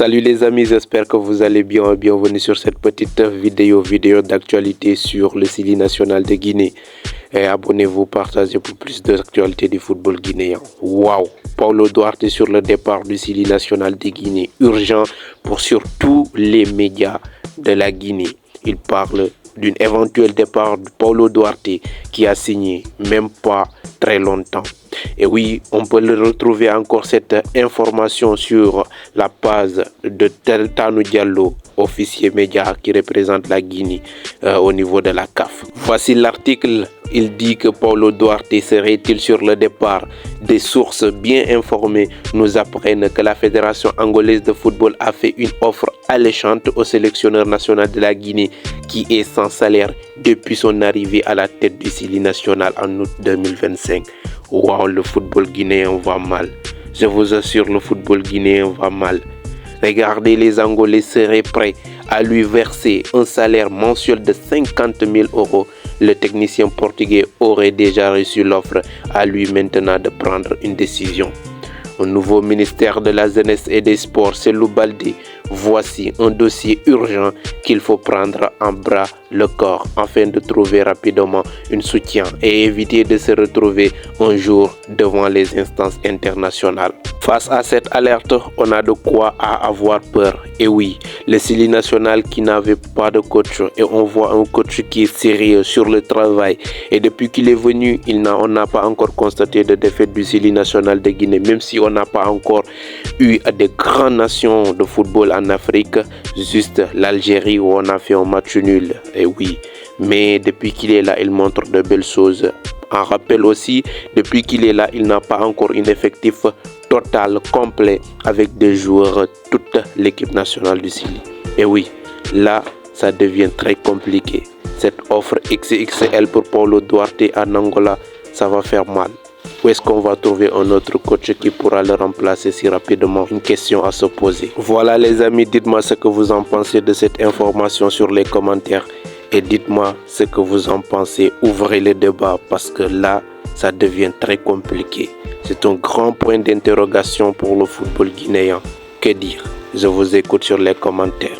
Salut les amis, j'espère que vous allez bien. Bienvenue sur cette petite vidéo d'actualité sur le Sili national de Guinée. Et abonnez-vous, partagez pour plus d'actualités du football guinéen. Waouh! Paulo Duarte sur le départ du Sili national de Guinée. Urgent pour surtout les médias de la Guinée. Il parle d'un éventuel départ de Paulo Duarte qui a signé même pas très longtemps. Et oui, on peut le retrouver encore cette information sur la page de Tano Diallo, officier média qui représente la Guinée au niveau de la CAF. Voici l'article. Il dit que Paulo Duarte serait-il sur le départ. Des sources bien informées nous apprennent que la Fédération angolaise de football a fait une offre alléchante au sélectionneur national de la Guinée qui est sans salaire depuis son arrivée à la tête du Sili national en août 2025. Wow, le football guinéen va mal. Je vous assure, le football guinéen va mal. Regardez, les Angolais seraient prêts à lui verser un salaire mensuel de 50 000 €. Le technicien portugais aurait déjà reçu l'offre, à lui maintenant de prendre une décision. Au nouveau ministère de la Jeunesse et des Sports, Cellou Baldé, voici un dossier urgent qu'il faut prendre en bras le corps afin de trouver rapidement un soutien et éviter de se retrouver un jour devant les instances internationales. Face à cette alerte, on a de quoi avoir peur. Et oui, le Sili national qui n'avait pas de coach, et on voit un coach qui est sérieux sur le travail. Et depuis qu'il est venu, on n'a pas encore constaté de défaite du Sili national de Guinée, même si on n'a pas encore eu de grandes nations de football en Afrique, juste l'Algérie où on a fait un match nul. Et oui, mais depuis qu'il est là, il montre de belles choses. En rappel aussi, depuis qu'il est là, il n'a pas encore un effectif total, complet, avec des joueurs, toute l'équipe nationale du Sili. Et oui, là, ça devient très compliqué. Cette offre XXL pour Paulo Duarte en Angola, ça va faire mal. Où est-ce qu'on va trouver un autre coach qui pourra le remplacer si rapidement? Une question à se poser. Voilà les amis, dites-moi ce que vous en pensez de cette information sur les commentaires. Et dites-moi ce que vous en pensez. Ouvrez le débat parce que là, ça devient très compliqué. C'est un grand point d'interrogation pour le football guinéen. Que dire? Je vous écoute sur les commentaires.